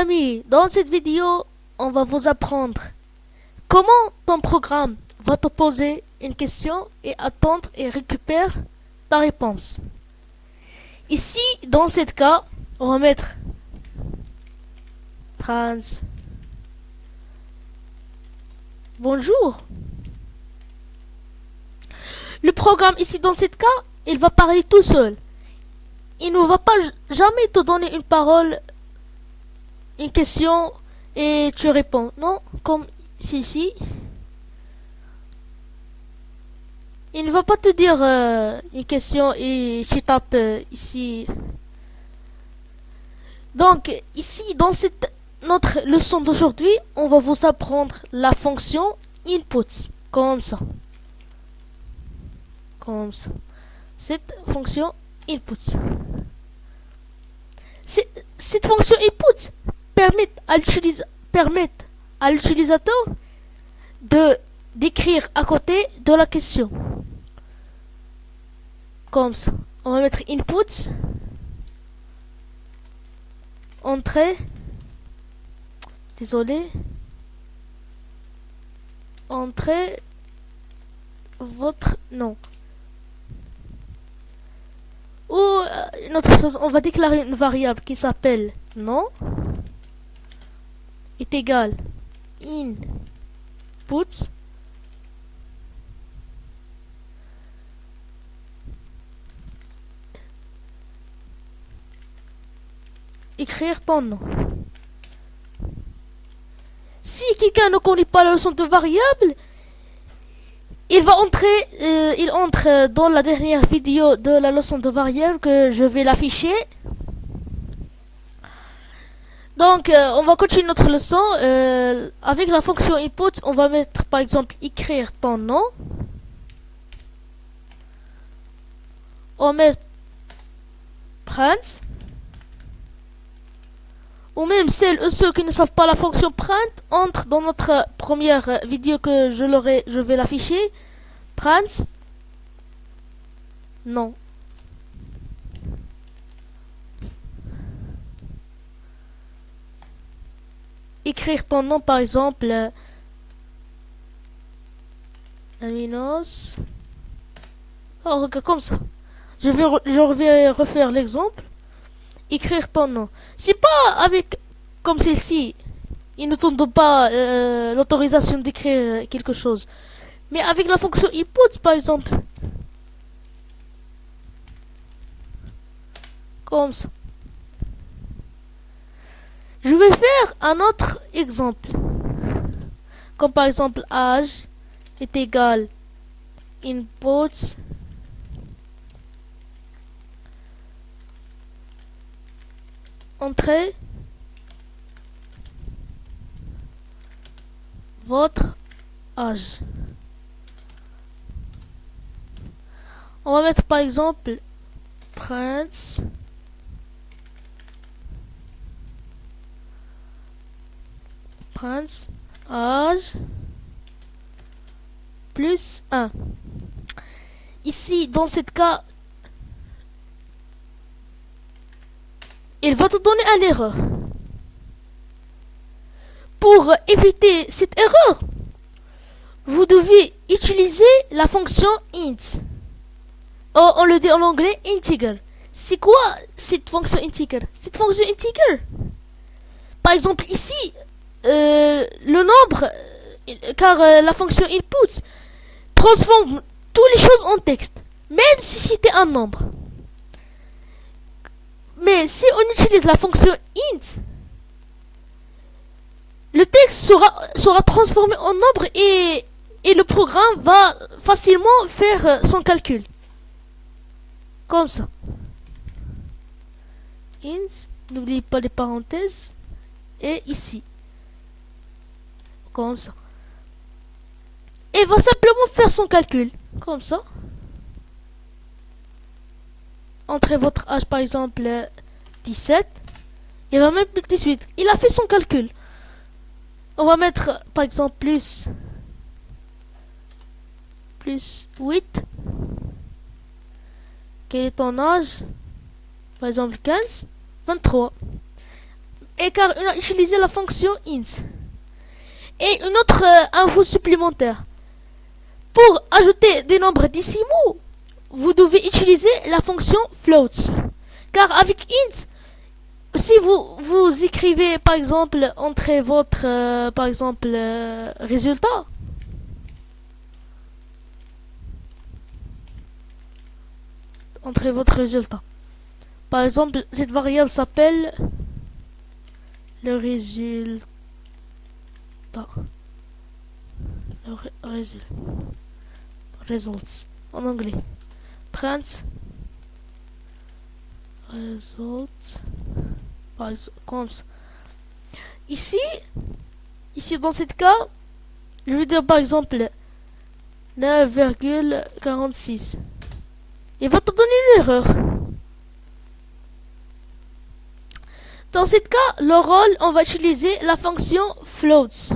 Amis, dans cette vidéo, on va vous apprendre comment ton programme va te poser une question et attendre et récupère ta réponse. Ici, dans ce cas, on va mettre Franz. Bonjour. Le programme ici, dans ce cas, il va parler tout seul. Il ne va pas jamais te donner une parole, une question et tu réponds. Non, comme c'est ici. Il ne va pas te dire une question et tu tapes ici. Donc, ici, dans notre leçon d'aujourd'hui, on va vous apprendre la fonction input. Comme ça. Comme ça. Cette fonction input. Cette fonction input permet à l'utilisateur d'écrire à côté de la question. Comme ça. On va mettre input. Entrée. Désolé. Entrée votre nom. Ou une autre chose, on va déclarer une variable qui s'appelle nom est égal input écrire ton nom. Si quelqu'un ne connaît pas la leçon de variable, il entre dans la dernière vidéo de la leçon de variable que je vais l'afficher. Donc, on va continuer notre leçon. Avec la fonction input, on va mettre par exemple écrire ton nom. On met print. Ou même ceux qui ne savent pas la fonction print entrent dans notre première vidéo que je vais l'afficher. Print. Non. Écrire ton nom par exemple. Aminos. Oh, regarde comme ça. Je vais refaire l'exemple. Écrire ton nom. C'est pas avec comme celle-ci. Il ne te donne pas l'autorisation d'écrire quelque chose. Mais avec la fonction input par exemple. Comme ça. Je vais faire un autre exemple. Comme par exemple âge est égal input entrée votre âge. On va mettre par exemple Prince âge plus 1. Ici, dans ce cas, il va te donner une erreur. Pour éviter cette erreur, vous devez utiliser la fonction int. Oh, on le dit en anglais integer. C'est quoi cette fonction integer? Cette fonction integer, par exemple ici, le nombre, car la fonction input transforme toutes les choses en texte, même si c'était un nombre. Mais si on utilise la fonction int, le texte sera transformé en nombre et le programme va facilement faire son calcul. Comme ça. Int, n'oubliez pas les parenthèses. Et ici. Comme ça. Et va simplement faire son calcul. Comme ça. Entrez votre âge par exemple 17. Il va mettre 18. Il a fait son calcul. On va mettre par exemple plus 8. Quel est ton âge? Par exemple 15. 23. et car on a utilisé la fonction int. Et une autre info supplémentaire. Pour ajouter des nombres décimaux, vous devez utiliser la fonction floats. Car avec int, si vous écrivez par exemple, entrez votre résultat. Entrez votre résultat. Par exemple, cette variable s'appelle le résultat. Results en anglais. Print results comme ça. Ici dans ce cas, je vais dire par exemple 9,46. Il va te donner une erreur. Dans ce cas, le rôle, on va utiliser la fonction floats.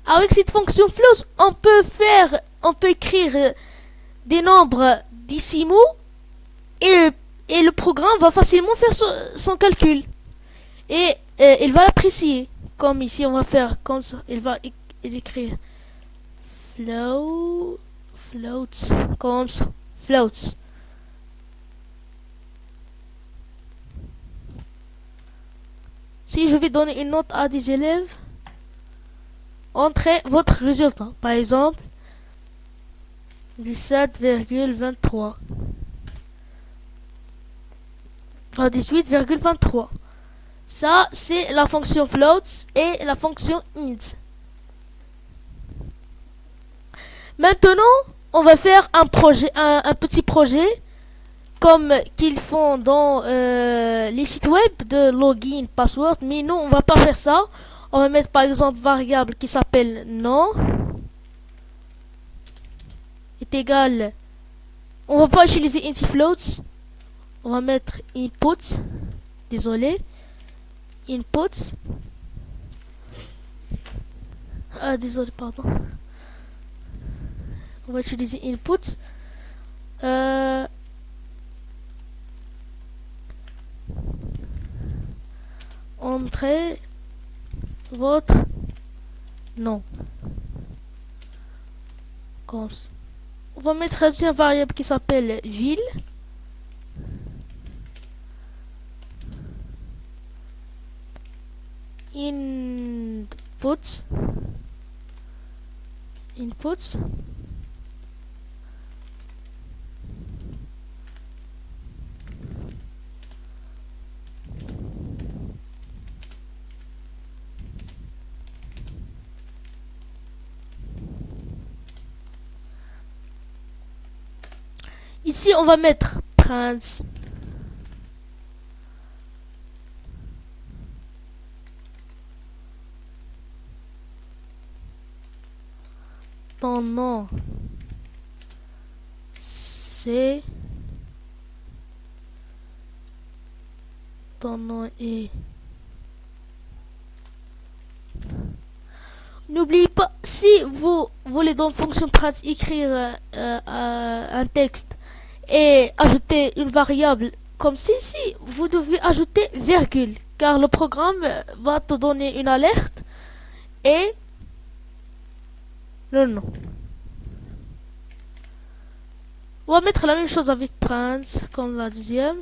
Avec cette fonction floats, on peut écrire des nombres décimaux et le programme va facilement faire son calcul. Et il va l'apprécier. Comme ici, on va faire comme ça. Il va écrire floats, comme ça. Floats. Si je vais donner une note à des élèves, entrez votre résultat. Par exemple, 17,23. 18,23. Ça, c'est la fonction floats et la fonction int. Maintenant, on va faire un petit projet comme qu'ils font dans les sites web de login, password. Mais nous, on va pas faire ça. On va mettre par exemple variable qui s'appelle nom est égal. On va pas utiliser int floats. On va mettre input. Désolé. Input. Désolé, pardon. On va utiliser input. Entrez votre nom. Comme ça. On va mettre une variable qui s'appelle ville. Input. Ici, on va mettre print. Ton nom, c'est... Ton nom est... N'oubliez pas, si vous voulez dans fonction print écrire un texte et ajouter une variable comme ceci, vous devez ajouter virgule, car le programme va te donner une alerte et le nom. On va mettre la même chose avec print comme la deuxième.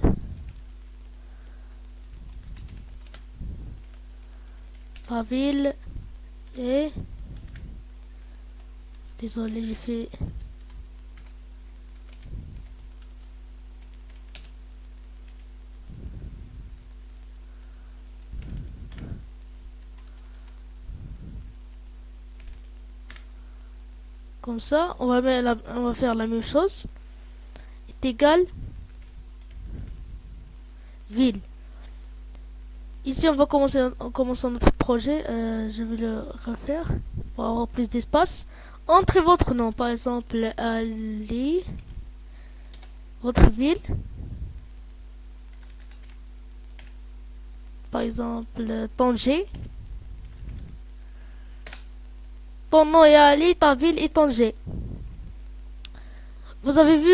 La ville et... Désolé, j'ai fait... Comme ça, on va faire la même chose. Est égal ville. Ici, on va commencer notre projet. Je vais le refaire pour avoir plus d'espace. Entrez votre nom, par exemple, Ali, votre ville. Par exemple, Tanger. Ton nom est Ali, ta ville est Tanger. Vous avez vu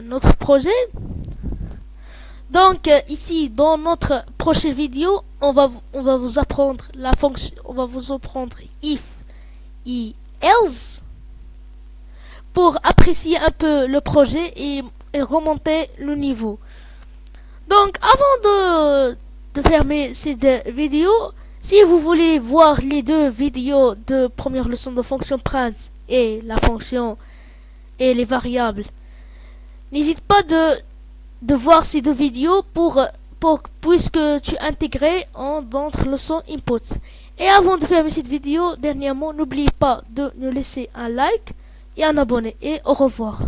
notre projet? Donc ici, dans notre prochaine vidéo, on va vous apprendre la fonction, on va vous apprendre if et else pour apprécier un peu le projet et remonter le niveau. Donc, avant de fermer cette vidéo, si vous voulez voir les deux vidéos de première leçon de fonction print et la fonction et les variables, n'hésite pas de voir ces deux vidéos puisque tu intégrais en notre leçon input. Et avant de fermer cette vidéo, dernièrement, n'oubliez pas de nous laisser un like et un abonné. Et au revoir.